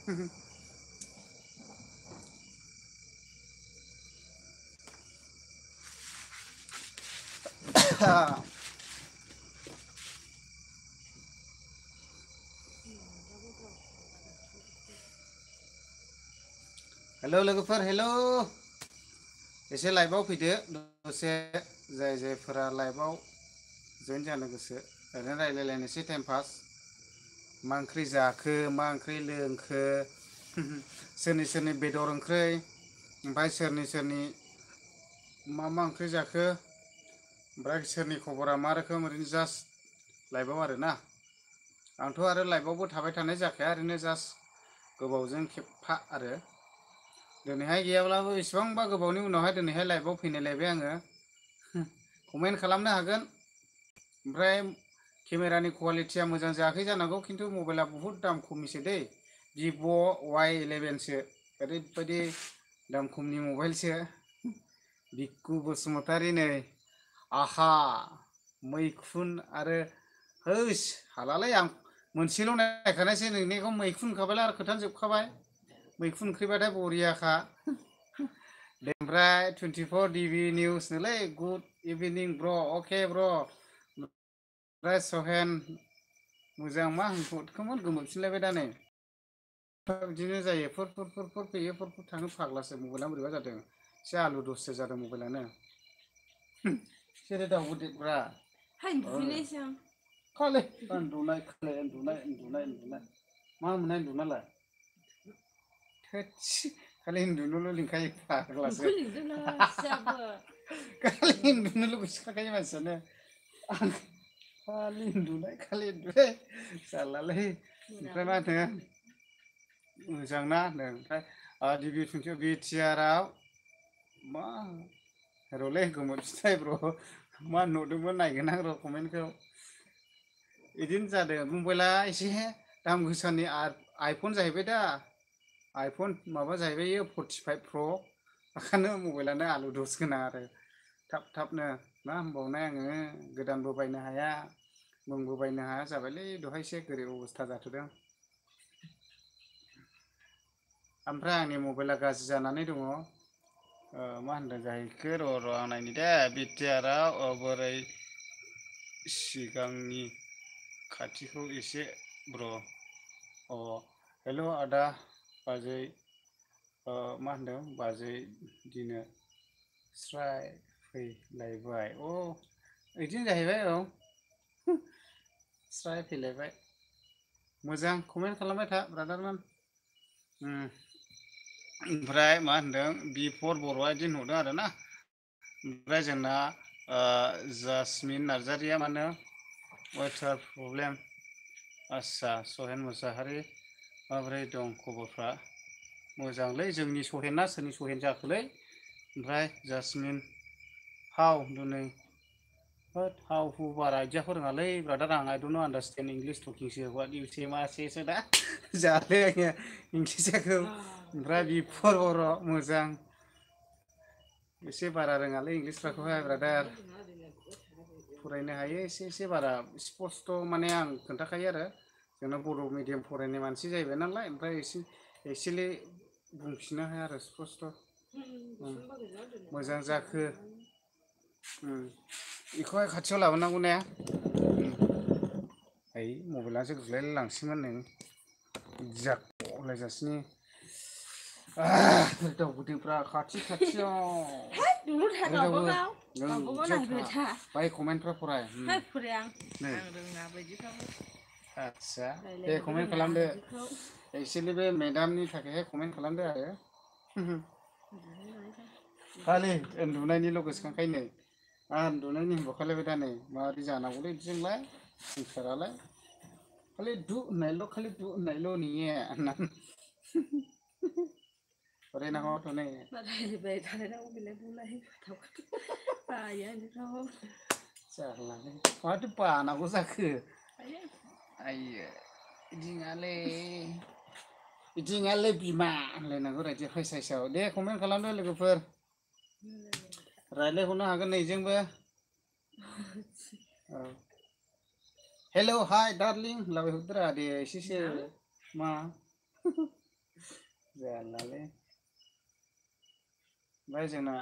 Hello लोगोफोर hello एसे लाइभआव फैदो दसे जाय जायफोरा लाइभआव जइन जानो गोसो ओरैनो रायलायलायनोसै टाइम पास मा ओंख्रि जाखो मा ओंख्रि लोंखो सोरनि सोरनि बेदर ओंख्रै ओमफ्राय सोरनि सोरनि मा ओंख्रि जाखो ओमफ्राय सोरनि खबरा मा रोखोम ओरैनो जास्ट लाइभआव आरोना आंथ' आरो लाइभआवबो थाबाय थानाय जाखाया ओरैनो जास्ट गोबावजों खेबफा आरो दिनैहाय गैयाब्लाबो बेसेबांबा गोबावनि उनावहाय दिनैहाय लाइभआव फैनायलायबाय आङो कमेन्ट खालामनो हागोन ओमफ्राय केमेरानि कुवालिटिया मोजां जायाखै जानांगौ खिन्थु मबाइला बुहुत दाम खमिसो दै भिभ' Y11सो ओरैबायदि दाम खमनि मबाइलसो बिक्कु बसुमतारी नै आहा मैखुन आरो हैस हालालै आं मोनसेल' नायखानायसै नोंनिखौ मैखुन होनखाबायलै आरो खोन्थानो जोबखाबाय मैखुन ओंख्रिबाथाय बरियाखा ओमफ्राय 24 DB निउस नोलै गुड इभिनिं ब्र अके ब्र ओमफ्राय सहेन मोजां मा होनहरखोमोन गोमोरफिनलायबाय दा नै बिदिनो जायो फुर फैयो फुर थाङो फाग्लासो मबाइला बोरैबा जादों एसे आलु दससो जादों मबाइलानो सेरे दावबोदेरब्रा खालै उन्दुनाय मा मोननाय उन्दुनालाय थोदस खालि उन्दुनोल' लिंखायो फाग्लासो खालि उन्दुनोल' गोसोखायो मानसियानो खालि उन्दुनाय जारलालै ओमफ्राय मा होनो मोजां ना होनदों ओमफ्राय DB 20 बिटिआरआव मा र'लै गोमोरफिनबाय ब्र मा नुदोंमोन नायगोन आं र' कमेन्टखौ बिदिनो जादों मबाइला एसे दाम गोसानि आइफन जाहैबाय दा आइफन माबा जाहैबाय 45 प्र ओंखायनो मबाइलानो आलु दस गोनां आरो थाबनो मा होनबावनाय आङो गोदानबो बायनो हाया मुंबो बायनो हाया जाबायलै दहायसो गोरिब अबस्था जाथ'दों ओमफ्राय आंनि मबाइला गाज्रि जानानै दङ मा होनदों जाहैखो र' आं नायनि दे बिटिआरआव बोरै सिगांनि खाथिखौ एसे ब्र हेल' आदा बाजै मा होनदों बाजै दिनो स्राय फैलायबाय बिदिनो जाहैबाय औ स्राय फैलायबाय मोजां कमेन्ट खालामबाय था ब्रादारमोन ओमफ्राय मा होनदों B4 बर'आ बिदि नुदों आरो ना ओमफ्राय जोंना जासमिन नार्जारिया मा होनो वाटार प्रब्लेम आस्सा सहेन मुसाहारि माबोरै दं खबरफ्रा मोजांलै जोंनि सहेना सोरनि सहेन जाखोलै ओमफ्राय जासमिन हाउ दिनै होद हाउ हु बारा इदियाखौ रोङालै ब्रादार आं I don't आन्डारस्टेन्ड English टकिंसो what U से मासेसो दा जाले आङो इंलिसखौ ओमफ्राय B4 बर' मोजां एसे बारा रोङालै इंलिसफोरखौहाय ब्रादार फरायनो हायो एसे बारा स्पस्त' माने आं खोन्थाखायो आरो जोंना बर' मिडियाम फरायनाय मानसि जाहैबाय नालाय ओमफ्राय एसेलै बुंफिननो हाया आरो स्पस्त' मोजां जाखो बेखौहाय खाथियाव लाबोनांगौ ने ओइ मबाइलासो गुलाय लांसैमोन नै जाखलायजासिनो दावबोदोंब्रा खाथियाव बाय कमेन्टफ्रा फराय नै आदसा दे कमेन्ट खालामदो एक्सुवेलि बे मेदामनि थाखायहाय कमेन्ट खालामदो आरो खालि उन्दुनायनिल' गोसोखांखायो नै आं उन्दुनायनि होनबावखालायबाय दा नै माबोरै जानांगौलै बिदिजोंलाय संसारालाय खालि दु होननायल' निये होननानै फरायनांगौथ' नै रायलायबाय थालायनांगौ बेलाय बुंलाय बायो आं जारलालै माथो बानांगौ जाखो आइयो बिदि नङालै बिमा होनलायनांगौ रायजो फायसायसआव दे कमेन्ट खालामदो लोगोफोर रायलायहरनो हागोन नैजोंबो औ हेल' हाय डार्लिं होनलाबायहरदोरा दे एसेसो मा जालालै ओमफ्राय जोंना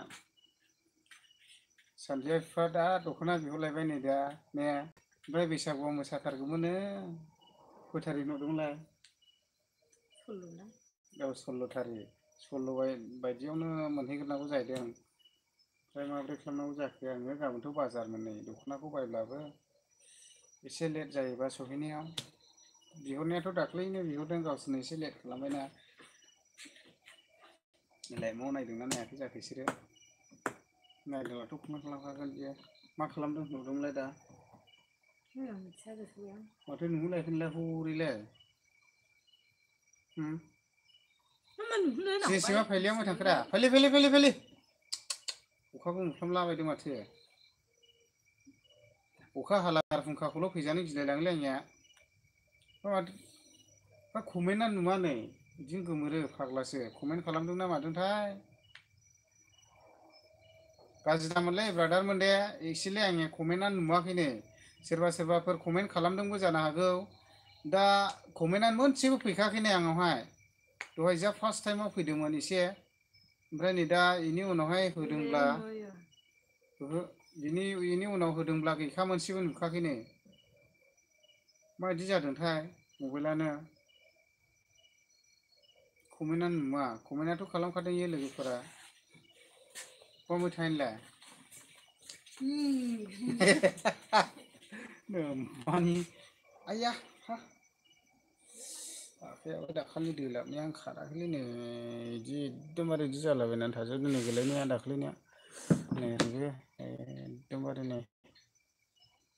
सानजु बिफा दा दख'ना बिहरलायबाय नै दा ने ओमफ्राय बैसागुआव मोसाथारगौमोननो खय थारिख नुदोंमोनलाय 16 ना औ 16 थारिख 16 बायदियावनो मोनहैग्रोनांगौ जाहैदों ओमफ्राय माबोरै खालामनांगौ जाखो आङो गाबोनथ' बाजारमोन नै दख'नाखौ बायब्लाबो एसे लेट जायोबा सहैनायाव बिहरनायाथ' दाख्लैनो बिहरदों गावसोरनो एसे लेट खालामबायना लाइभआव नायदोंना नायाखै जाखो बिसोरो नायदोंबाथ' कमेन्ट खालामखागोन बियो मा खालामदों नुदोंमोनलाय दा माथो नुहुरलायखोनोलाय हरैलाय जेसेबा फाइलियाव मा थांखोरा फाइलि अखाबो मोफ्लामलाबायदों माथो अखा हाला बारहुंखाखौल' फैजानो गिलायलाङोलै आंनिया मा कमेन्टआ नुवा नै बिदिनो गोमोरो फाग्लासो कमेन्ट खालामदोंना मादोंथाय गाज्रि दामोनलै ब्रादारमोन दे एक्सुवेलि आंनि कमेन्टआ नुवाखैनो सोरबाफोर कमेन्ट खालामदोंबो जानो हागौ दा कमेन्टआनो मोनसेबो फैखायाखैनो आंनावहाय दहाय जा फार्स्ट टाइमाव फैदोंमोन एसे ओमफ्राय नै दा बेनि उनावहाय होदोंब्ला ओहो बेनि उनाव होदोंब्ला गैखा मोनसेबो नुखाखैनो माबायदि जादोंथाय मबाइलानो कमेन्टआनो नुवा कमेन्टआथ' खालामखादों इयो लोगोफोरा बहा मैथायानोलाय मानि आइया आखायाबो दाखालि दोलाबनाया आं खाराखैलै नै बिदि एकदमबारे बिदि जालाबायनानै थाजोबदों नै गोलैनाया दाख्लैनिया नै ओरैबो एकदमबारे नै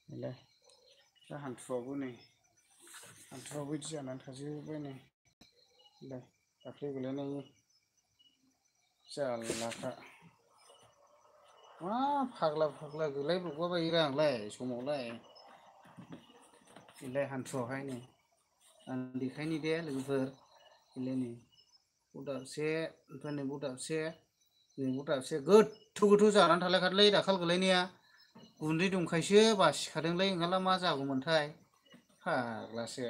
बेलाय दा हान्थुआवबो बिदि जानानै थाजोब्बाय नै दाख्लै गोलैनायनि जारलाखा मा फाग्ला गोलायब्रबलाबायोरा आंलाय समावलाय बेलाय हान्थुआवहाय नै आं देखायनि दे लोगोफोर बेलाय नै बाव दाबसे ओमफ्राय नै बाव दाबसे गोथौ जानानै थालायखादोंलै दाखालि गोलैनाया गुन्दै दंखायसो बासिखादोंलै नङाब्ला मा जागौमोनथाय फाग्लासो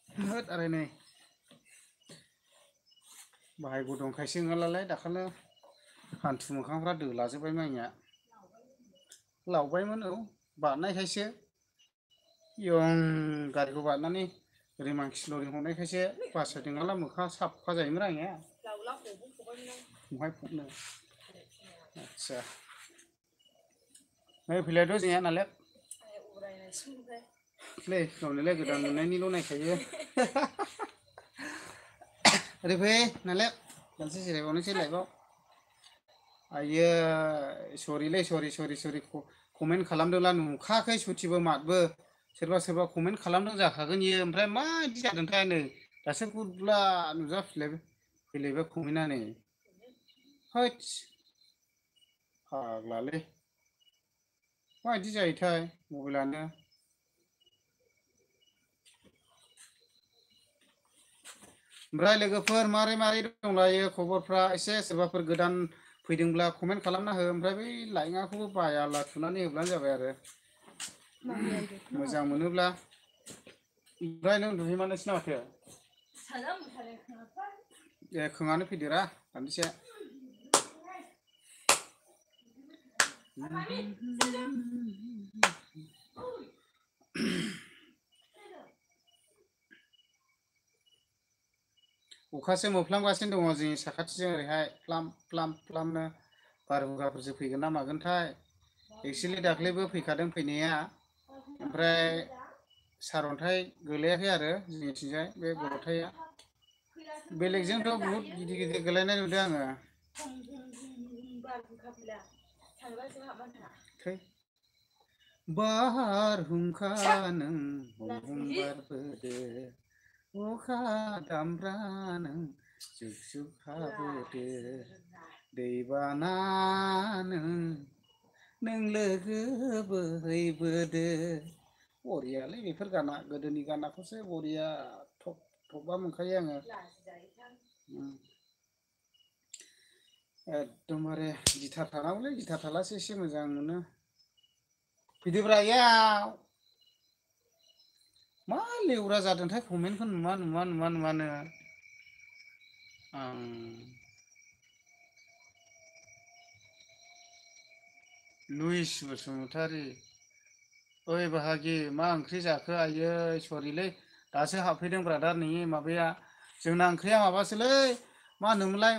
होद आरो नै बाहायग दंखायसो नङाब्लालाय दाखालि हान्थु मोखांफ्रा दोलाजोब्बायमोन आंनिया लावबायमोन औ बारनायखायसो इयं गारिखौ बारनानै ओरै मानखिलरि हरनायखायसो बासायदों नालाय मोखाङा साफा जायोमोन आंनिया बहाय फबनो आदसा नै फैलायदो जोंनिया नालाय गावनिलाय गोदान मोननायनिल' नायखायो ओरै फै नालाय दानसे जिरायबावनोसै लाइभआव आइयो सरि कमेन्ट खालामदोंला नुखायाखै सथिबो माथबो सोरबा कमेन्ट खालामदों जाखागोन इयो ओमफ्राय मा बिदि जादोंथाय नै दासो गुरब्ला नुजाफैलायबाय कमेन्टआ नै हैद फाग्लालै मा बिदि जायोथाय मबाइलानो ओमफ्राय लोगोफोर मारै दंलायो खबरफ्रा एसे सोरबाफोर गोदान फैदोंब्ला कमेन्ट खालामना हो ओमफ्राय बै लाइङाखौबो बायाला थुनानै होब्लानो जाबाय आरो मोजां मोनोब्ला ओमफ्राय नों उन्दुहैमारनोसै ना माथो ए खोङानो फैदोरा दान्दिसे अखासो मोफ्लामगासिनो दङ जोंनि साखाथिजों ओरैहाय फ्लाम बारहुंखाफोरसो फैगोन ना मागोनथाय एक्सुवेलि दाख्लैबो फैखादों फैनाया ओमफ्राय सारअन्थाइ गोलैयाखै आरो जोंनिथिंजाय बे गरथाया बेलेगजोंथ' बहुद गिदिर गोलैनाय नुदों आङो बारहुंखा नों बारबोदो अखा दामब्रा नों जुग जुग हाबोदो दैबाना नों लोगो बोहैबोदो बरियालै बेफोर गाना गोदोनि गानाखौसो बरिया थबबा मोनखायो आङो एकदमबारे गिटार थानांगौलै गिटार थाब्लासो एसे मोजां मोनो फैदोब्रा इयाव मा लेवरा जादोंथाय कमेन्टखौ नुवानो आं लुइस बसुमतारी ओइ बाहागि मा ओंख्रि जाखो आयै सरिलै दासो हाबफैदों ब्रादार नोंनि माबाया जोंना ओंख्रिया माबासोलै मा होनोमोनलाय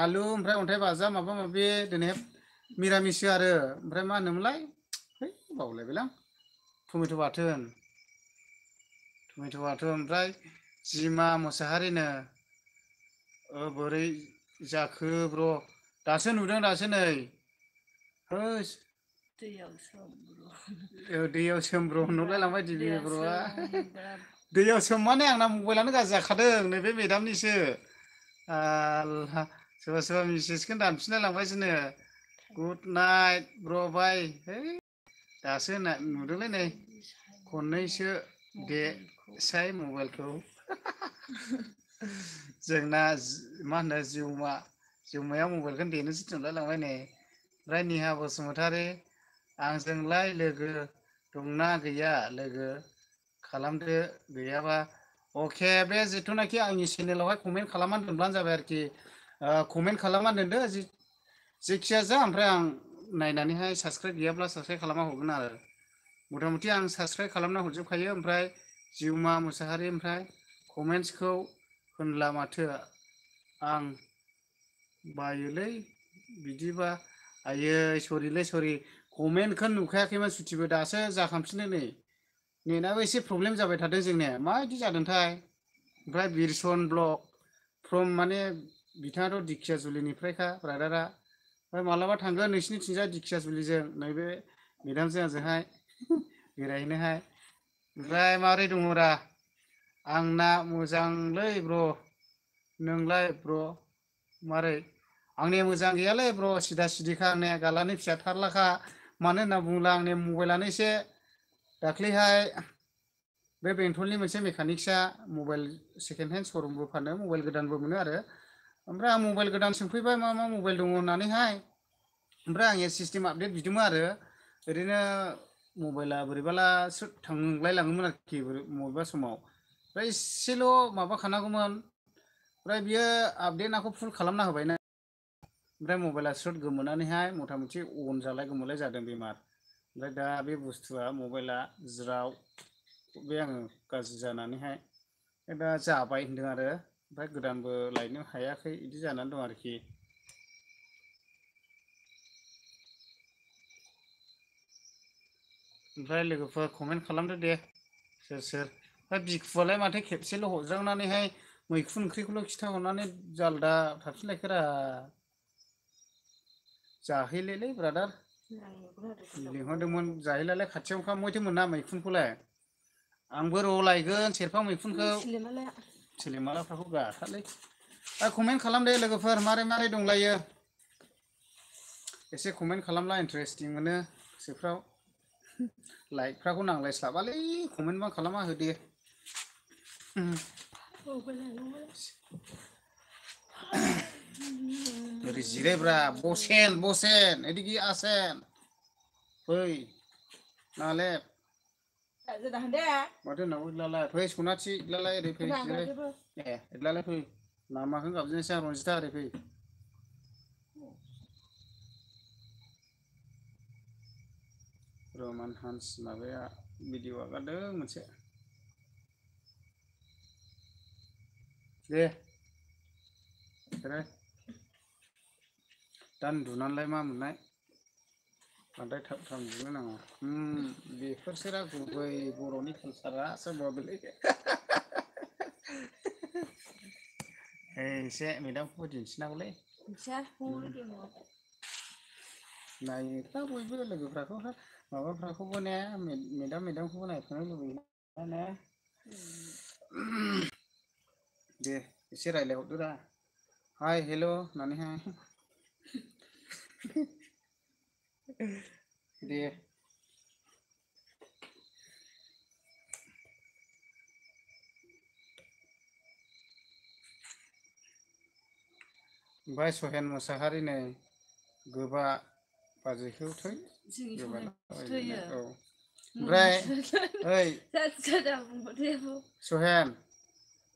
आलु ओमफ्राय अन्थाइ बाजाब माबा माबि दिनै मिरामिससो आरो ओमफ्राय मा होनोमोनलाय है बावलायबायलां टमेट' बाथोन ओमफ्राय जिमा मुसाहारिनो बोरै जाखो ब्र' दासो नुदों दासो नै होस दैयाव सोम दैयाव सोमब्र' नुलाय बिराद लांबाय दिबि दैया ब्र'आ सोम बिराद दैयाव सोम माने आंना मबाइलानो गाज्रि जाखादों नैबे मेदामनिसो आलहा सोरबा सोरबा मेसेजखौनो दानफिनलाय लांबायसोनो गुड नाइट ब्र' बाय है दासो नुदोंलै नै खननैसो मबाइलखौ देसाय मबाइलखौ जोंना मा होनो जिउमाया मबाइलखौनो देनोसो थिनहरलाय लांबाय नै ओमफ्राय निहा बसुमतारी आंजोंलाय लोगो दंना गैया लोगो खालामदो गैयाबा अके बे जिथुनाखि आंनि चेनेलावहाय कमेन्ट खालामनानै दोनब्लानो जाबाय आरोखि कमेन्ट खालामनानै दोनदो जेखिया जा ओमफ्राय आं नायनानैहाय साबसक्राइब गैयाब्ला साबसक्राइब खालामना हरगोन आरो मथा मथि आं साबसक्राइब खालामना हरजोबखायो ओमफ्राय जिउमा मुसाहारि ओमफ्राय कमेन्टसखौ होनला माथो आं बायोलै बिदिबा आयै सरिलै सरि कमेन्टखौनो नुखायाखैमोन सुथिबो दासो जाखांफिनो नै नेटआबो एसे प्रब्लेम जाबाय थादों जोंनिया माबायदि जादोंथाय ओमफ्राय बिरसन ब्लक फ्रम माने बिथाङाथ' दिखियाजुलिनिफ्रायखा ब्रादारा ओमफ्राय मालाबा थांगोन नोंसिनिथिंजाय दिखियाजुलिजों नैबे मेदामजों आंजोंहाय बेरायहैनोहाय ओमफ्राय माबोरै दङरा आंना मोजांलै ब्र' नोंलाय ब्र' मारै आंनिया मोजां गैयालै ब्र' सिदा सिदिखा आंनिया गालानो फिसा थारलाखा मानो होनना बुङोब्ला आंनि मबाइलानो एसे दाख्लैहाय बे बेंटलनि मोनसे मेकानिक्सआ मबाइल सेकेन्ड हेन्ड शरुमबो फानो मबाइल गोदानबो मोनो आरो ओमफ्राय आं मबाइल गोदान सोंफैबाय मा मा मबाइल दङ होननानैहाय ओमफ्राय आंनिया सिस्टेम आपडेट बिदोंमोन आरो ओरैनो मबाइला बोरैबाला थांलाय लाङोमोन आरोखि बबेबा समाव ओमफ्राय एसेल' माबाखानांगौमोन ओमफ्राय बियो आपडेटखौ फुल खालामना होबायना ओमफ्राय मबाइला स्रुट गोमोनानैहाय मथा मथि अन जालाय गोमोलाय जादों बेमार ओमफ्राय दा बे बुस्थुआ मबाइला ज्राव बे आङो गाज्रि जानानैहाय दा जाबाय होनदों आरो ओमफ्राय गोदानबो लायनो हायाखै बिदि जानानै दं आरोखि ओमफ्राय लोगोफोर कमेन्ट खालामदो दे सोर सोर ओमफ्राय बिखुआलाय माथो खेबसेल' हरज्रांनानैहाय मैखुन ओंख्रिखौल' खिथाहरनानै जालदा थाफिनलायखोरा जाहैलेलै ब्रादार लिंहरदोंमोन जाहैलालाय खाथियावनोखा मयथो मोना मैखुनखौलाय आंबो र' लायगोन सेरफां मैखुनखौ सिलिमालाफ्राखौ गाथारलै कमेन्ट खालामदो लोगोफोर मारै मारै दंलायो एसे कमेन्ट खालामब्ला इन्टारेस्टिं मोनो गोसोफ्राव लाइकफ्राखौ नांलायस्लाबालै कमेन्टबा खालामना होदे ओरै जिरायब्रा बसेन एदिगि आसेन फै नाले माथो होननांगौ इदलाय फै सनाथि इदलाय ओरै फै जिराय ए इदलाय फै नामाखौनो गाबज्रिनोसै आं रनजिता ओरै फै रमान हान्स माबाया भिडिअ आगारदों मोनसे दे दा उन्दुनानैलाय मा मोननाय बांद्राय थाब थाब उन्दुनो नाङा बेफोरसोरा गुबै बर'नि कालसारा सोरबा बेलेग एसे मेदामखौबो दिन्थिनांगौलै नायोफ्रा बयबो लोगोफ्राथ' माबाफ्राखौबो ने मेदामखौबो नायफानो लुबैयो ने दे एसे रायज्लायहरदोरा हाय हेल' होननानैहाय दे ओमफ्राय सहेन मुसाहारि नै गोबा बाजैखौ थै औ ओमफ्राय ओइ सहेन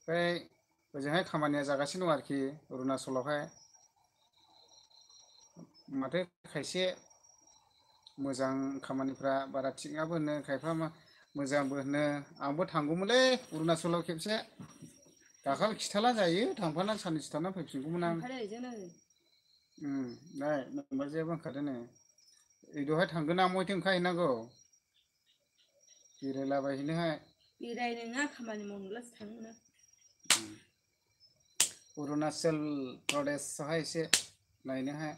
बै ओजोंहाय खामानिया जागासिनो दं आरोखि अरुणाचलावहाय माथो खायसे मोजां खामानिफ्रा बारा थिग नङाबो होनो खायफा मोजांबो होनो आंबो थांगौमोनलै अरुणाचलाव खेबसे दाखालि खिथाला जायो थांफाना साननैसो थाना फैफिनगौमोन आं थांफादो जोंनो नाय नोमबाजैयाबो ओंखारदों नो दहाय थांगोन ना बहायथो ओंखारहैनांगौ बेरायलाबायहैनोहाय बेरायनो नङा खामानि मावनोल'सो थाङो अरुणाचल प्रदेशआवहाय एसे नायनोहाय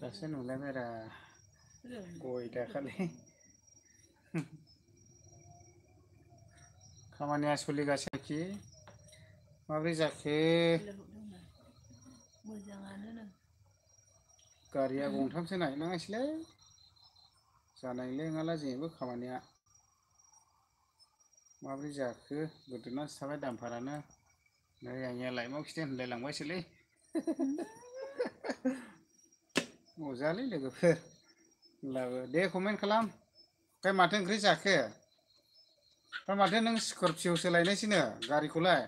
दासो नुलायबायरा गय दाखालि खामानिया सोलिगासिनो आरोखि माबोरै जाखो मोजाङानो गारिया गंथामसो नायनांगासिलै जानायलाय नङाला जेबो खामानिया माबोरै जाखो गोदोनासो थाबाय दामफारानो नै आंनिया लाइमाव खिथाया होनलायलांबायसोलै अरजायालै लोगोफोर होनब्लाबो दे कमेन्ट खालाम ओमफ्राय माथो ओंख्रि जाखो दा माथो नों स्करपिअ'सो लायनायसैनो गारिखौलाय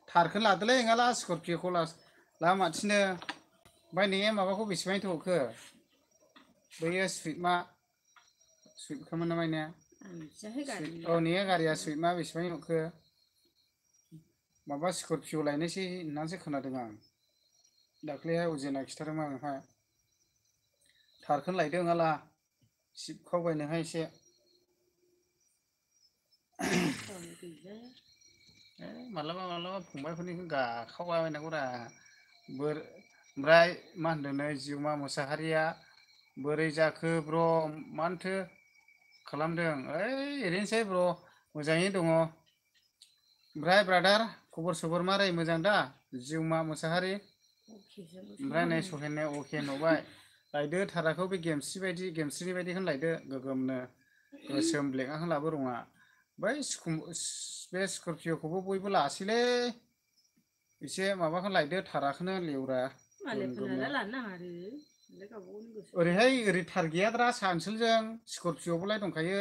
थारखौनो लादोलै नङाला स्करपिअ'खौ लामाथिनो ओमफ्राय नोंनिया माबाखौ बेसेबांथो हरखो बैयो सुइफ्टखामोन ना मानिया औ नोंनिया गारिया सुइफ्टआ बेसेबां हरखो माबा स्करपिअ' लायनोसै होननानैसो खोनादों आं दाख्लैहाय अजेना खिथादोंमोन आंनोहाय थारखौनो लायदों नङाला सिबखावबायनोहाय एसे मालाबा मालाबा फंबायफोरनिखौ गाखावलाबायनांगौरा ओमफ्राय मा होनदों जिउमा मुसाहारिया बोरै जाखो ब्र मानोथो खालामदों ओरैनोसै ब्र मोजाङै दङ ओमफ्राय ब्रादार खबर सबर मारै मोजां दा जिउमा मुसाहारि ओमफ्राय नै सहेननो अके नुबाय लायदो थाराखौ बे गेमस्रिनि बायदिखौनो लायदो गोगोमनो गोसोम ब्लेकआखौनो लाबो रङा बै बे स्करपिअ'खौबो बयबो लासैलै एसे माबाखौनो लायदो थाराखौनो लेवरा ओरैहाय ओरै थार गैयाद्रा साहा ओनसोलजों स्करपिअ'बोलाय दंखायो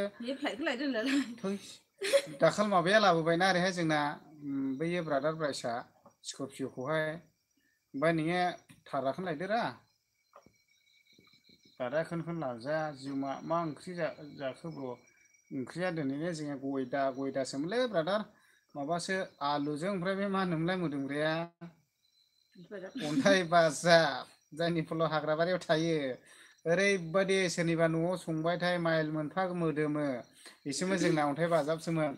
दाखालि माबाया लाबोबायना ओरैहाय जोंना बैयो ब्रादार ब्राइसआ स्करपिअ'खौहाय ओमफ्राय नोङो थाराखौनो लायदोरा ब्रादार बेखौनो लाजाया जिउमा मा ओंख्रि जाखो ब्र ओंख्रिया दिनैनो जोंहा गय दासोमोनलै ब्रादार माबासो आलुजों ओमफ्राय बे मा होनोमोनलाय मोदोमग्राया अन्थाइ बाजाब जायनि फलाव हाग्राबारियाव थायो ओरैबायदि सोरनिबा न'आव संबायथाय माइल मोनफा मोदोमो बिसोरमोन जोंना अन्थाइ बाजाबसोमोन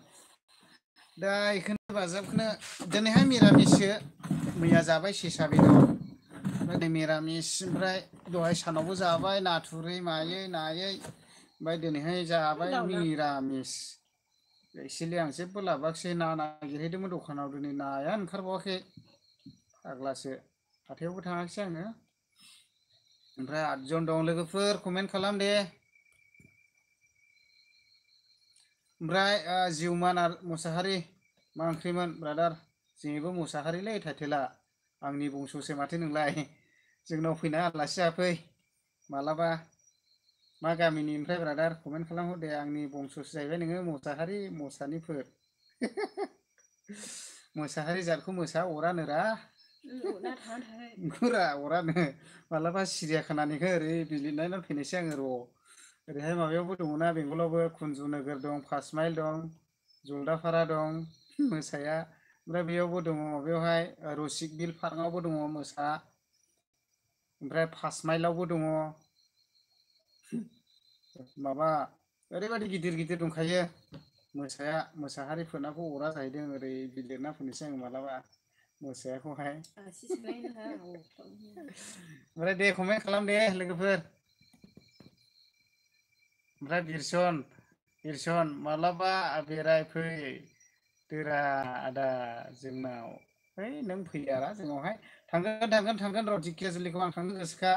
दा बेखौनो बाजाबखौनो दिनैहाय मिरामिससो मैया जाबाय सेसा बेदर ओमफ्राय मिरामिस ओमफ्राय दहाय सानावबो जाबाय नाथुरै मायै नायै ओमफ्राय दिनैहाय जाबाय मिरामिस एक्सुवेलि आं जेबो लाबोआखिसै ना नागिरहैदोंमोन दखानाव दिनै नायानो ओंखारबावाखै फाग्लासो हाथायावबो थाङाखिसै आङो ओमफ्राय 8 जन दं लोगोफोर कमेन्ट खालाम दे ओमफ्राय जिउमा मुसाहारि मा ओंख्रिमोन ब्रादार जोंनिबो मुसाहारिलै टाइटेला आंनि बंस'सो माथो नोंलाय जोंनाव फैना आलासि जाफै मालाबा मा गामिनि ओमफ्राय ब्रादार कमेन्ट खालामहर दे आंनि बंस'सो जाहैबाय नोङो मोसाहारि मोसानिफोर मोसाहारि जातखौ मोसा अरानोरा अरानो मालाबा सिरियाखानानिखौ ओरै बिलिरनानै फैनोसै आङो र' ओरैहाय माबायावबो दङना बेंगलावबो कुनजु नोगोर दं 5 माइल दं जलदापारा दं मोसाया ओमफ्राय बेयावबो दङ बेवहाय रसिक बिल पार्कआवबो दङ मोसा ओमफ्राय 5 माइलावबो दङ माबा ओरैबायदि गिदिर गिदिर दंखायो मोसाहारिफोरनाखौ अरा जाहैदों ओरै बिलिरना फैनोसै आङो मालाबा मोसायाखौहाय ओमफ्राय दे कमेन्ट खालाम दे लोगोफोर ओमफ्राय बिरसन मालाबा बेरायफै दोरा आदा जोंनाव है नों फैयारा जोंनावहाय थांगोन र' दिकेजलिखौ आं थांनो गोसोखा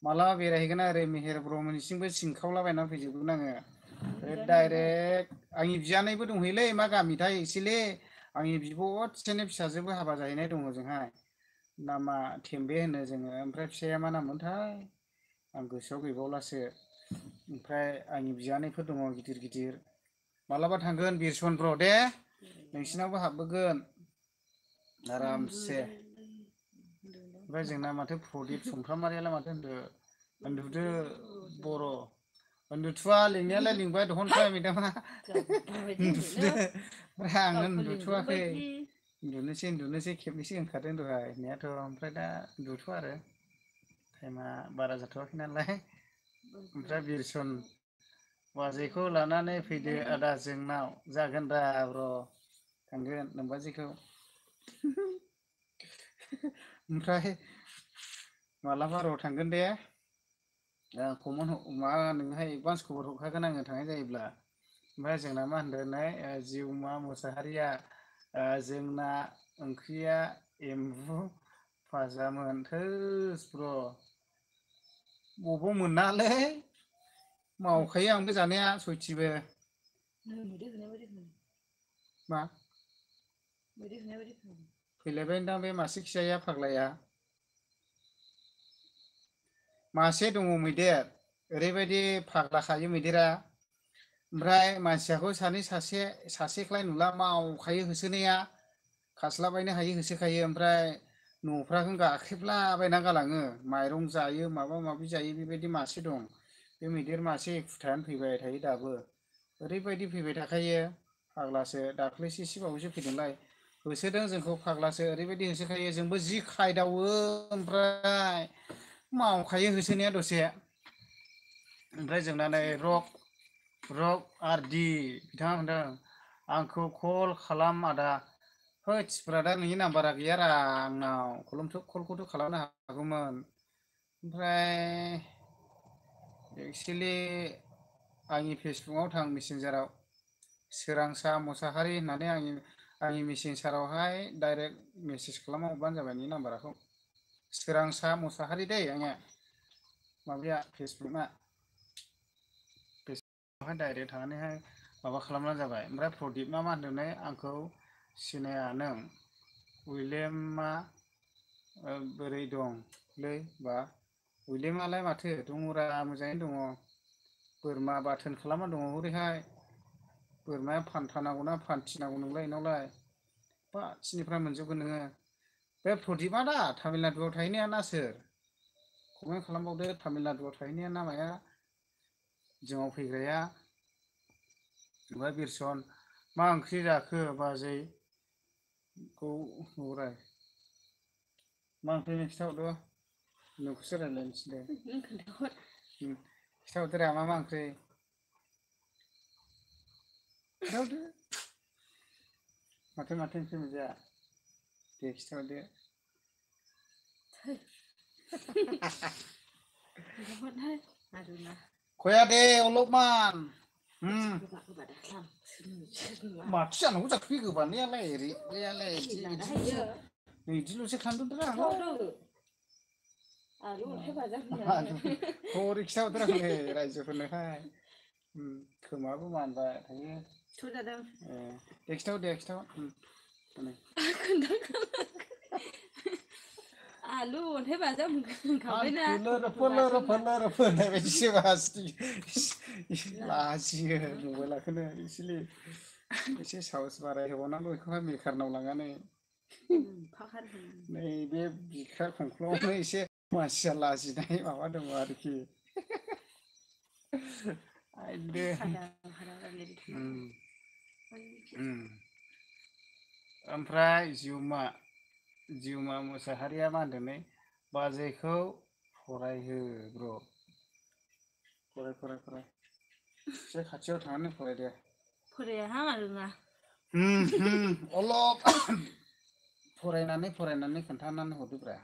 मालाबा बेरायहैगोन ओरै मेहेर ब्रह्मनिसिमबो सिनखावलाबायना फैजोबगोन आङो डाइरेक्ट आंनि बियानैबो दंहैयोलै मा गामिथाय एसेलै आंनि बिब' असेनि फिसाजोबो हाबा जाहैनाय दङ जोंहाय नामा थेम्बे होनो जोङो ओमफ्राय फिसाया मा नाममोनथाय आं गोसोआव गैबावलासो ओमफ्राय आंनि बियानैफोर दङ गिदिर गिदिर मालाबा थांगोन बिरसनब्र दे नोंसिनावबो हाबबोगोन आरामसे ओमफ्राय जोंना माथो प्रदिप सुमफ्रामारियालाय माथो होनदो उन्दुदो बर' उन्दुथुवा लिंनायालाय लिंबाय दहनफ्राय मेदामा उन्दुदो ओमफ्राय आङो उन्दुथ'वाखै उन्दुनोसै खेबनैसो होनखादों दहाय होननायाथ' ओमफ्राय दा उन्दुथ'आ आरो टाइमा बारा जाथ'वाखै नालाय ओमफ्राय बिरसन बाजैखौ लानानै फैदो आदा जोंनाव जागोन दा र' थांगोन नोमबाजैखौ ओमफ्राय मालाबा र' थांगोन दे खमन मा नोंहाय एडभान्स खबर हरखागोन आङो थांनाय जायोब्ला ओमफ्राय जोंना मा होनदों नै जिउमा मुसाहारिया जोंना ओंख्रिया एम्बु फाजामोन थोस ब्र' बबाव मोनालै मावखायो आंबो जानाया सयथिबो मा फैलायबायदां बे मासे खिजाया फाग्लाया मासे दङ मैदेर ओरैबायदि फाग्ला खायो मैदेरा ओमफ्राय मानसियाखौ सासेख्लाय नुला मावखायो होसोनाया खास्लाबायनो हायो होसोखायो ओमफ्राय न'फ्राखौ गाख्रेबलाबायना गालाङो माइरं जायो माबा माबि जायो बेबायदि मासे दं बे मैदेर मासे एखुथायानो फैबाय थायो दाबो ओरैबायदि फैबाय थाखायो फाग्लासो दाख्लैसो एसे बावैसो फैदोंलाय होसोदों जोंखौ फाग्लासो ओरैबायदि होसोखायो जोंबो जि खायदावो ओमफ्राय मावखायो होसोनाया दसे ओमफ्राय जोंना नै रक आरदि बिथाङा होनदों आंखौ कल खालाम आदा हैद ब्रादार नोंनि नाम्बारा गैयारा आंनाव कलखौथ' खालामनो हागौमोन ओमफ्राय एक्सुवेलि आंनि फेसबुकआव थां मेसेन्जाराव सोरांसा मुसाहारि होननानै आंनि मेसेन्जारावहाय डाइरेक्ट मेसेज खालामना हरबानो जाबाय नोंनि नाम्बारखौ सोरांसा मुसाहारि दै आंनिया माबाया फेसबुकआ बेवहाय डाइरेक्ट थांनानैहाय माबा खालामब्लानो जाबाय ओमफ्राय प्रदिपना मा होनदोंनो आंखौ सिनाया नों उइलेमा बोरै दंलै बा उइलेमालाय माथो दङरा मोजाङैनो दङ बोरमा बाथोन खालामना दङ हरैहाय बोरमाया फान्था नांगौना फान्थि नांगौ नोंलाय बेनावलाय बाथिनिफ्राय मोनजोबगोन नोङो बे प्रदिपआ दा तामिलनाडुआव थाहैनाया ना सोर कमेन्ट खालामबावदो तामिलनाडुआव थाहैनाया ना माया जोंनाव फैग्राया ओमफ्राय बिरसन मा ओंख्रि जाखो बाजै खौ नुहराय मा ओंख्रि खिथाहरदो नोंखौसो रायलायनो थिनदों खिथाहरदोरा मा ओंख्रि खिथाहरदो माथो ओंख्रि मोनजाया दे खिथाहरदो खया दे अलपमान माथो जानांगौ जाखो बे गोबानायालाय बिदिल'सो खालामदोंब्रा हरै खिथाहरदोरा हनै रायजोफोरनोहाय खोमाबो मानबाय थायो दे खिथाहर आलु अन्थाइ बाजाब होनखाबायना होननाय बायदिसो लाजियो मबाइलाखौनो एसे साहस बाराय होबावनांगौ बेखौहाय मेकारनाव लांनानै नैबे बिखा खंख्ल'आवनो एसे मानसिया लाजिनाय माबा दङ आरोखि आयदो ओमफ्राय जिउमा मुसाहारिया मा होनदोंलै बाजैखौ फरायहो ब्र फराय एसे खाथियाव थानानै फराय दे फरायाहां रोङा अलप फरायनानै खोन्थानानै हरदोब्रा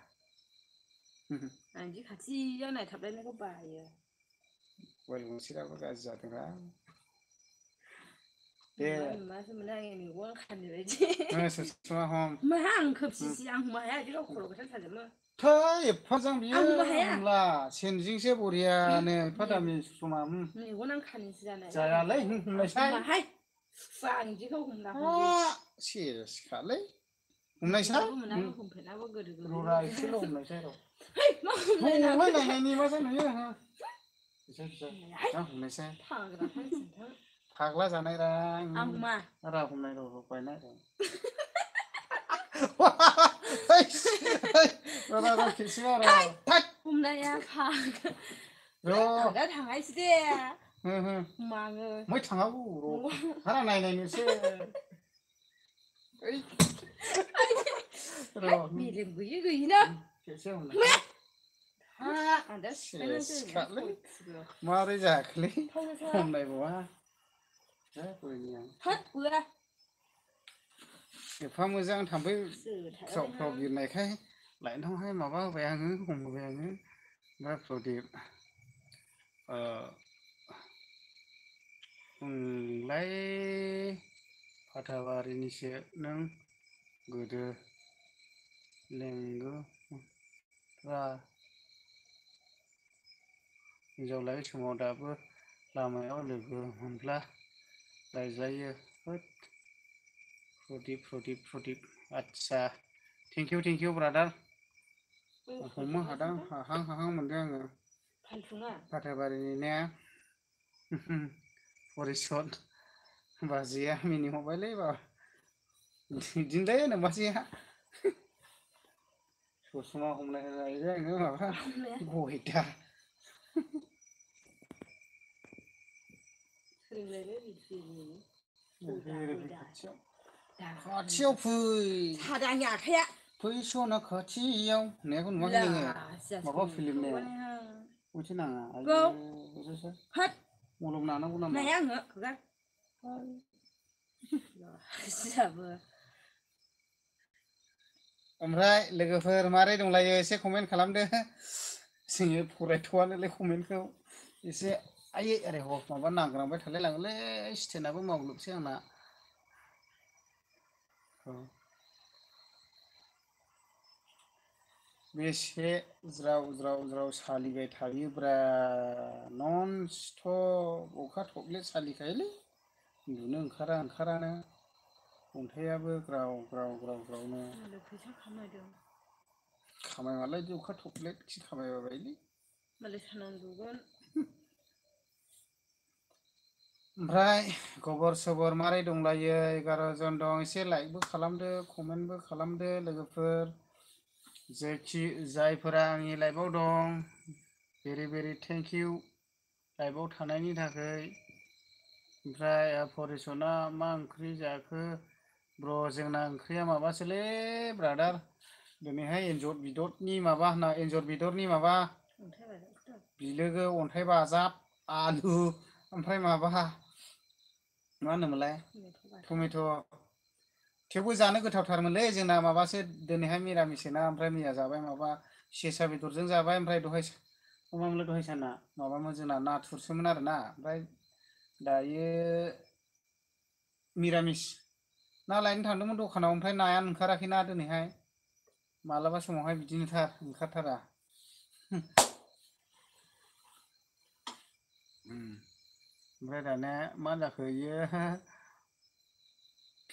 आं बिदि खाथियाव नायथाबलायनायखौ बायो मबाइल गंसेयाबो गाज्रि जादोंरा नुमासो मोनो आंनि मेगन खानि बायदि ससमा हम माहा आं खोबसिसि आं हमनो हाया बिदि गावखौ खर' गथां साजोबो थै एफाजों बियो आं हमनो हाया होमब्ला सेनजोंसो बरियानो एफा दामि ससमा मेगन आं खानिसो जानाय जायालै होननायसाय ฟังที่เขาหุ่มนะ เชี่ยสิขาเลยผมไหนใช่ หุ่มนะหุ่มเผ็ดนะว่าเกิดดึก รู้ไรชิลมไหนใช่หรอ เฮ้ยมาหุ่ม ไม่ เลยนะ ไม่ไหนนี่มาใช่ไหนเนี่ยฮะใช่ใช่นะผมไหนใช่ พังกันทั้งสิ่งทั้ง ผักละจานไหนรัง เอามา เราผมไหนเราไปไหนรังเฮ้ยเฮ้ยเราคิดสิว่าเราทัก หุ่มนะยาพัง โร แล้วทางไอ้สิเดีย มาเลย ไม่ทางเอาโรฮาราไหนนี่เช่เฮ้ยโร มีเรื่องกุยกุยนะ เชี่ยเชี่ยผมไหน อันเดอร์เป็นเรื่อง มาได้จากเลย เท่านั้น ผมไหนบอกว่าเฮ้ยตัวนี้ ฮัทเบื่อ เดี๋ยวพ่อมือจ้างทำไป สื่อถ่าย สอบสอบอยู่ไหนแค่ไหลท้องให้มาว่าแหวงนี้ผมแหวงนี้ว่าโปรตีนไล่พัฒวารีนิเชนึงกูเดเลงกูว่าจะไล่ชั่วโมงดับลามาเอาเลยกูมันพลาไล่ใจเยอะโปรตีนอัดซะ thank you brother ผมมาหาดังหางเหมือนเดิม พันฟุงอ่ะ Patabari ne Horizon Bazia mini mobile ba Jindai na Bazia Susuma humna ra ne ba Goita คือเลยเลยคือด่า Kha chiao phui ชาดาหยาขยะ Phui sho na kha chi yao ne kon ma ni ne Ma ba film ne Uchi na Go. Uchi ฮัท Mulum na na kuna ไหน ma อ่ะเหรอคือกันเสียเบอร์ ओमफ्राय लोगोफोर मारै दंलायो एसे comment खालामदो जोङो फरायथ'वानोलै कमेन्टखौ एसे आयै ओरै ह माबा नांग्रांबाय थालाय लाङोलै स्टेनाबो मावलोबसै आंना बेसे ज्राव सालिबाय थायोब्रा नन स्टप अखा थब्ले सालिखायोलै उन्दुनो ओंखारानो अन्थाइयाबो ग्रावनो फैसा खामायदों खामायबालाय अखा थब्ले खि खामायबायलै मालाय सानांगौगोन ओमफ्राय खबर सबर मारै दंलायो 11 जन दं एसे लाइकबो खालामदो कमेन्टबो खालामदो लोगोफोर जेखि जायफोरा आंनि लाइभआव दं भेरि थेंक इउ लाइभआव थानायनि थाखाय ओमफ्राय फरिसना मा ओंख्रि जाखो ब्र जोंना ओंख्रिया माबासोलै ब्रादार दिनैहाय एन्जर बिदरनि माबा बिलोगो अन्थाइ बाजाब आलु ओमफ्राय माबा मा होनोमोनलाय टमेट' थेवबो जानो गोथावथारमोनलै जोंना माबासो दिनैहाय मिरामिसना ओमफ्राय मैया जाबाय माबा सेसा बेदरजों जाबाय ओमफ्राय दहाय साना माबामोन जोंना नाथुरसोमोन आरोना ओमफ्राय दायो मिरामिस ना लायनो थांदोंमोन दखानाव ओमफ्राय नायानो ओंखाराखैना दिनैहाय मालाबा समावहाय बिदिनोथार ओंखारथारा ओमफ्राय दाना मा जाखो इयो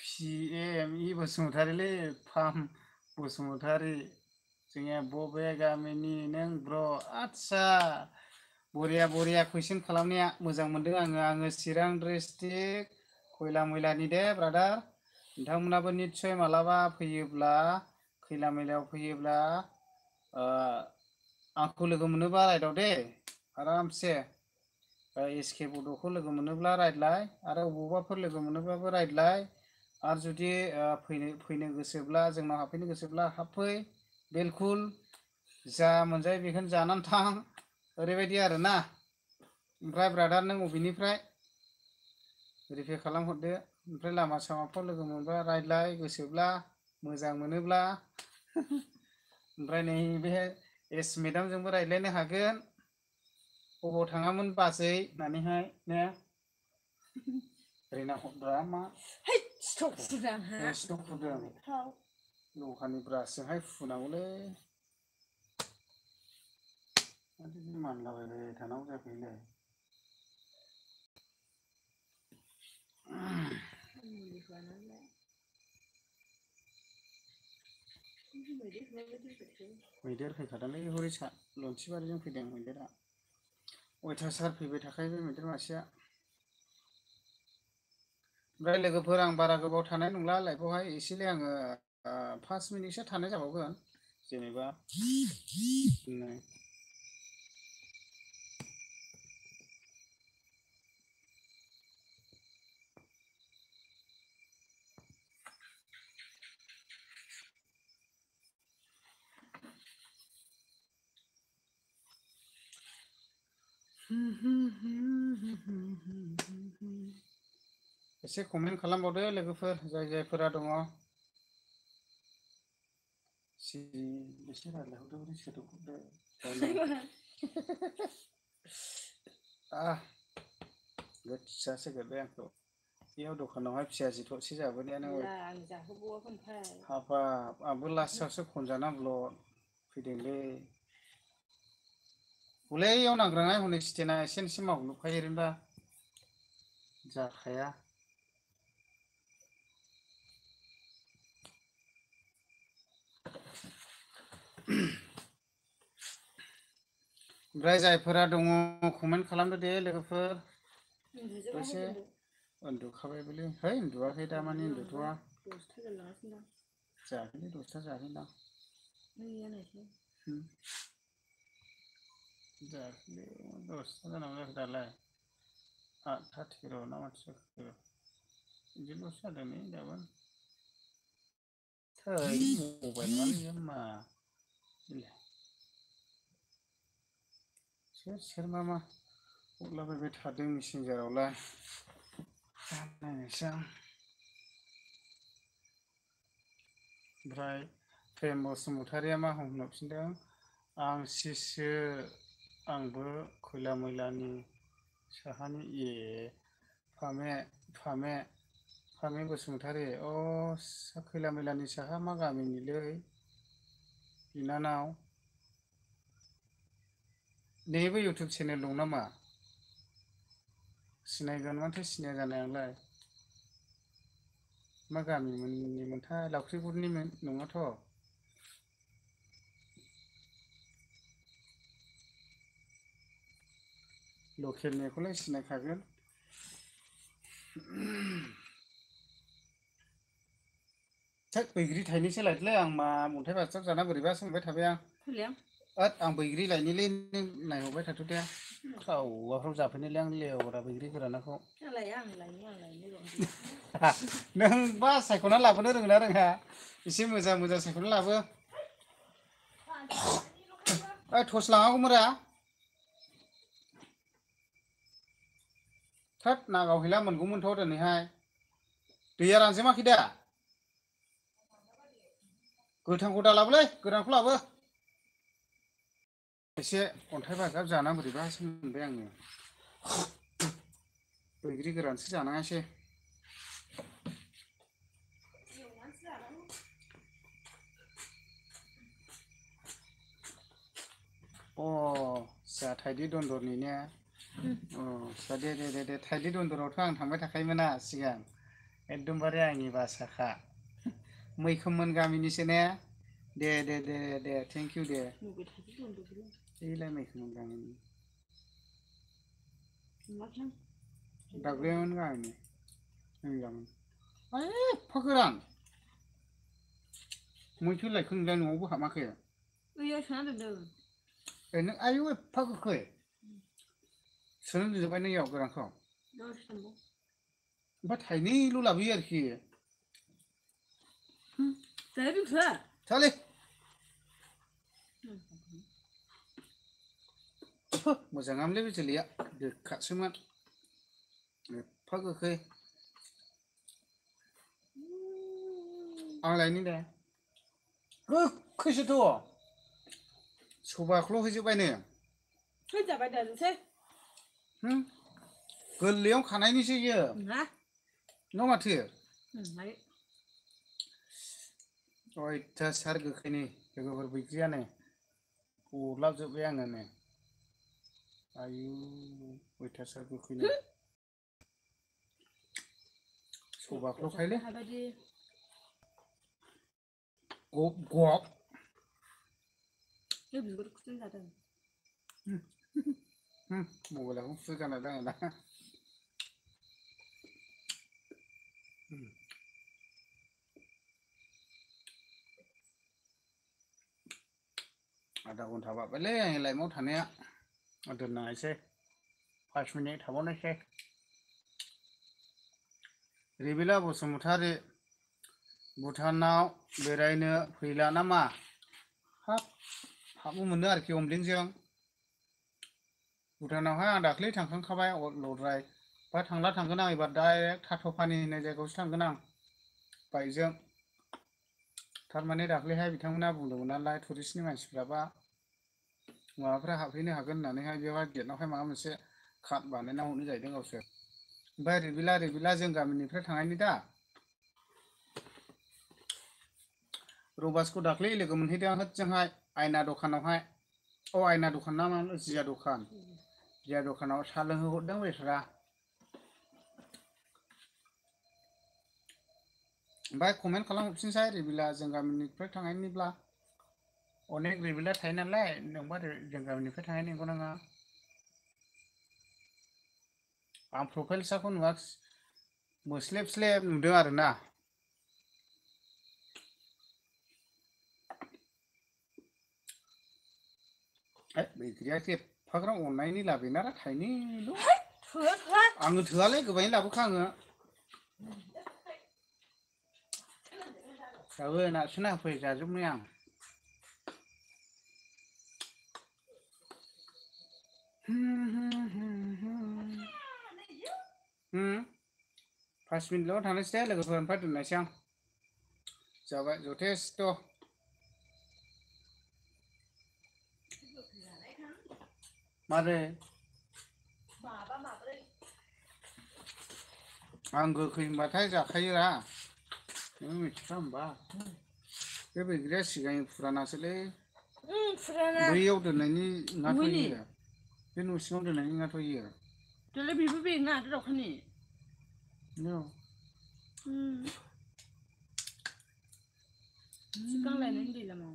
PME बसुमतारीलै फाम बसुमतारी जोंनिया बबे गामिनि नों ब्र आदसा बरिया कुइसन खालामनाया मोजां मोनदों आङो चिरां डिस्ट्रिक्ट खयला मैलानि दे ब्रादार नोंथांमोनाबो निस्सय मालाबा फैयोब्ला खैला मैलायाव फैयोब्ला आंखौ लोगो मोनोबा रायदाव दे आरामसे एसके बड'खौ लोगो मोनोब्ला रायज्लाय आरो बबावबाफोर लोगो मोनोब्लाबो रायज्लाय आरो जुदि फैनो गोसोब्ला जोंनाव हाबफैनो गोसोब्ला हाबफै बिलकुल जा मोनजायो बेखौनो जानानै थां ओरैबायदि आरोना ओमफ्राय ब्रादार नों अबेनिफ्राय भेरिफाइ खालामहरदो ओमफ्राय लामा सामाफ्राव लोगो मोनबा रायज्लाय गोसोब्ला मोजां मोनोब्ला ओमफ्राय नैबे एस मेदामजोंबो रायज्लायनो हागोन बबाव थाङामोन बाजै होननानैहाय ने रिना हरब्रा मा स्टक फुदों स्टक फुदों लहानि ब्रासजोंहाय फुनांगौलै मानलाबाय थानांगौ जाखोलै बानानैलाय मैदेर फैखादोंलै हरै लन्थिबारिजों फैदों मैदेरा अयथासार फैबाय थाखायो बे मैदेर मासेया ओमफ्राय लोगोफोर आं बारा गोबाव थानाय नंला लाइफआवहाय एसेलै आङो 5 मिनिटसो थानाय जाबावगोन जेनेबा एसे कमेन्ट खालामबावदो लोगोफोर जायफोरा दङ एसे रायज्लायहरदो सोदोबहरदो गोसासो गोरबाय आंखौ बेयाव दखानावहाय फियाजि थरसे जाबोनायानो आं जाहोबावाखै ओमफ्राय हाबाब आंबो लास्टआवसो खनजाना ब्लद फैदोंलै हलेयाव नांग्राङा हनै स्टेना एसे मावलुबखायो ओरैनोबा जाखाया ओमफ्राय जायफोरा दङ कमेन्ट खालामदो दे लोगोफोर दसे उन्दुखाबायबोलै है उन्दुवाखै दामानि उन्दुथ'वा जागोनलै 10था जागोनदां जागोनलै 10था जानांगौ जाखो दालाय 8था 13 ना माथो जाखो बिदिल'सो जादों नै दाबो थै मबाइल नङालै मा सोर मा हरलाबायबाय थादों मेसेन्जारावलाय नायनोसै आं ओमफ्राय प्रेम बसुमतारिया मा होनहरफिनदों आं सिसो आंबो खैला मैलानि साहानि फामे बसुमतारि खैला मैलानि साहा मा गामिनिलै बिनानाव नोंनिबो इउटुब चेनेल दं नामा सिनायगोन माथो सिनाया जानायालाय मा गामिनिमोनथाय लावख्रिगुरनि नङाथ' लकेलनिखौलाय सिनायखागोन थोद बैग्रि थाइनैसो लायदोलै आं मा अन्थाइ बाजाब जाना बोरैबासो मोनबाय थाबाय आं बैग्रि लायनोलै नों नायहरबाय थाथ' दे खावआफ्राव जाफैनोलै आं लेवरा बैग्रि गोरानाखौ नोंबा सायख'ना लाबोनो रोङोना रोङा एसे मोजां सायख'ना लाबो टर्स लाङागौमोनरा थोद नागावहैला मोनगौमोनथ' दिनैहाय दैया रानजोबाखै दा गोथांखौ दालाबोलै गोरानखौ लाबो एसे अन्थाइ बाजाब जाना बोरैबासो मोनबाय आङो बैग्रि गोरानसो जानाङासै जा थाइदि दन्दरनि ने दे थाइदि दन्दरावथ' आं थांबाय थाखायोमोन ना सिगां एकदमबारे आंनि बासाखा मैखोममोन गामिनिसो ने दे थेंक इउ दे बेलाय मैखोममोन गामिनि दाग्रायामोन गामिनि एफा गोरान मैथो लायखो नोंलाय न'आवबो हाबाखै नों आयु एफा गोखै सोनो दोनजोब्बाय नों इयाव गोरानखौ ओमफ्राय थाइनैल' लाबोयो आरोखि थालै मोजाङामोनलै बे जोलैया गोखासोमोन एफा गोखै आं लायनि दे गोखैसोथ' सबाखौल' हैजोब्बायनो जाबाय दानोसै गोरलैयाव खानायनिसो इयो न' माथो अयथासार गोखैनि लोगोफोर बैग्रियानो अरलाबजोब्बाय आङो नै आयु अयथासार गोखैनो गबाख्ल'खायलै हाबायदि गब बे बिगुर खुथुं जादों मबाइलाखौ फुजाना दङ ना आधा घन्टा बारबायलै आंनि लाइफआव थानाया दोननांसै 5 मिनिट थाबावनोसै रिबिला बसुमतारी भुटानाव बेरायनो फैला नामा हाब हाबनो मोनो आरोखि अमब्लेनजों भुटानावहाय आं दाख्लै थांखांखाबाय लद्राय बा थांगोन आं एबार डाइरेक्ट थाथ'फानि होननाय जायगायावसो थांगोन आं बाइकजों थारमाने दाख्लैहाय बिथांमोना बुंदोंमोन नालाय टुरिस्टनि मानसिफ्राबा माबाफ्रा हाबफैनो हागोन होननानैहाय बेवहाय गेटआवहाय माबा मोनसे कार्ड बानायना हरनो जाहैदों गावसोर ओमफ्राय रिबिला जों गामिनिफ्राय थांनायनि दा रबासखौ दाख्लै लोगो मोनहैदों होजोंहाय आयना दखानावहाय आयना दखान ना मा जिया दखानाव साहा लोंहोहरदों बेस्रा ओमफ्राय कमेन्ट खालामहरफिनसै रिबिला जों गामिनिफ्राय थांनायनिब्ला अनेक रिबिला थायो नालाय नोंबा जों गामिनिफ्राय थांनाय नंगौ नाङा आं प्रफाइल फिसाखौ नुवाखै मोस्लेब नुदों आरोना बैग्रिया एफाग्राब अननायनि लाबोनारा थाइनैल' आङो थोआलै गोबाङै लाबोखा आङो दाबो नारसोना होफै जाजोबनो आं 5 मिनिटल' थांनोसै दे लोगोफोर ओमफ्राय दोननायसै आं जाबाय जथेस्थ' मारै आं गोखै होनबाथाय जाखायोरा नों मिथिया होमबा बे बैग्रिया सिगांनि फुरानासोलै बैयाव दोननायनि ओंखारथ'यो बे न' सिङाव दोननायनि ओंखारथ'यो दालाय बेबो बेना दावखानि सिगां लायनायनि दैलामाव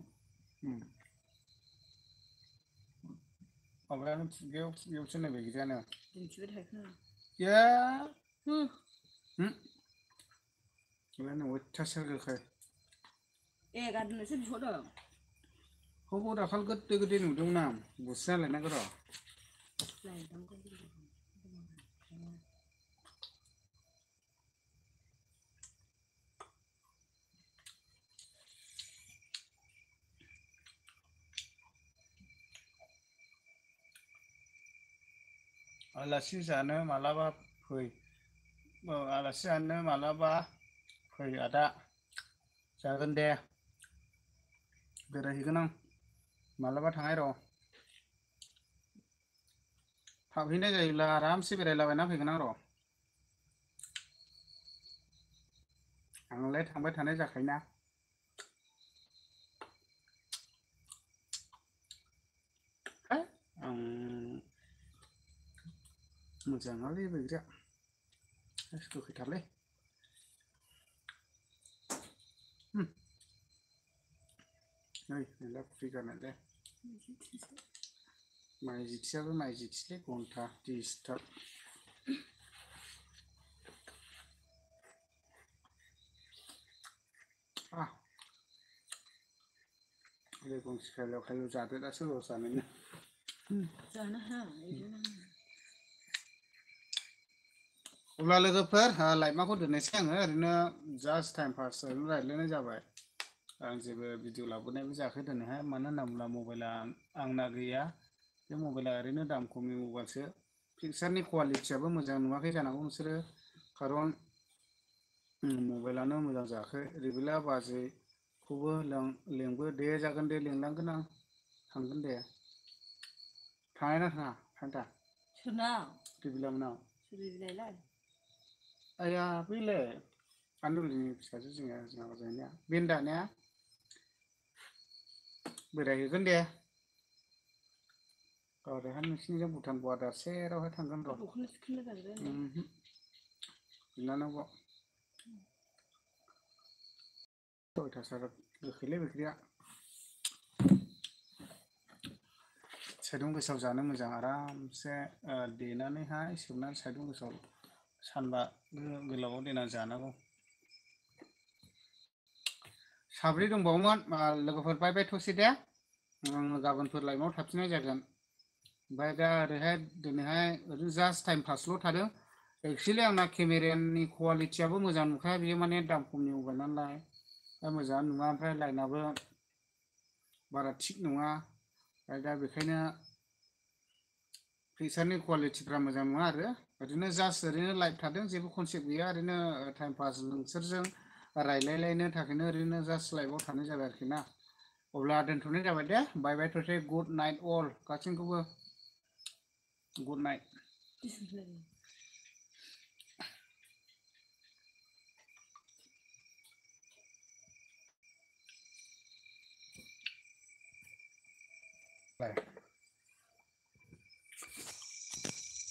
माबायानो बेयावसो नै बैग्रियानो दिन्थिबाय थाखायो अयथासार गोखै गारनोसो बिहरदों हबाव दाखालि गोदै नुदोंमोन आं बुस्रिना लायनांगौ र' आलासि जानो मालाबा फै आलासि जानो मालाबा फै आदा जागोन दे बेरायहैगोन आं मालाबा थांनाय र' थाबहैनाय जायोब्ला आरामसे बेरायलाबायना फैगोन आं र' आंलाय थांबाय थानाय जाखायोना आं मोजाङालै बैग्रिया गोखैथारलै नै मेरला कफि गारनायलै माइ जिथियाबो माइ जिथिलै घन्टा डिस्टार्ब बे गंसे खायलायाव जादो दासो रस जानायनो जानो हाया बिदिनो अब्ला लोगोफोर लाइमाखौ दोननोसै आङो ओरैनो जास्ट टाइम पास ओरैनो रायज्लायनाय जाबाय आं जेबो भिडिअ लाबोनायबो जायाखै दिनैहाय मानो होनना बुङोब्ला मबाइला आंना गैया बे मबाइला ओरैनो दाम खमनि मबाइलसो पिकचारनि कुवालिटियाबो मोजां नुवाखै जानांगौ नोंसोरो खारन मबाइलानो मोजां जायाखै रिबिला बाजैखौबो लेंबो दे जागोन दे लिंलांगोन आं थांगोन दे थाङा ना थाङा फान्था सोरनाव रिबिला मोननाव रिबिलालाय आया बैलाय आन्दुलिनि फिसाजो जोंना जानाया बेनो दा ने बेरायहैगोन दे ओरैहाय नोंसिनिजों भुटान बर्डार सेरावहाय थांगोन र' बिनानाव सयथासो गोखैलै ओंख्रिया सायदुं गोसाव जानो मोजां आरामसे देनानैहाय सोमनानै सायदुं गोसाव सानबा गोलावाव देना जानांगौ साब्रै दंबावोमोन लोगोफोर बाय बाय थसे दे आं गाबोनफोर लाइभआव थाफिननाय जागोन ओमफ्राय दा ओरैहाय दिनैहाय ओरैनो जास्ट टाइम पासल' थादों एक्सुवेलि आंना केमेरानि कुवालिटियाबो मोजां नंखाया बेयो माने दाम खमनि मबाइल नालाय दा मोजां नुवा ओमफ्राय लाइनाबो बारा थिग नङा दा बेखायनो पिक्सारनि कुवालिटिफ्रा मोजां नङा आरो ओरैनो जास्ट ओरैनो लाइभ थादों जेबो कनसेप्ट गैया ओरैनो टाइम पास नोंसोरजों रायलायलायनो थाखायनो ओरैनो जास्ट लाइभआव थानाय जाबाय आरोखि ना अब्ला दोनथ'नाय जाबाय दे बाय बाय थसे गुड नाइट अल गासैखौबो गुड नाइट बाय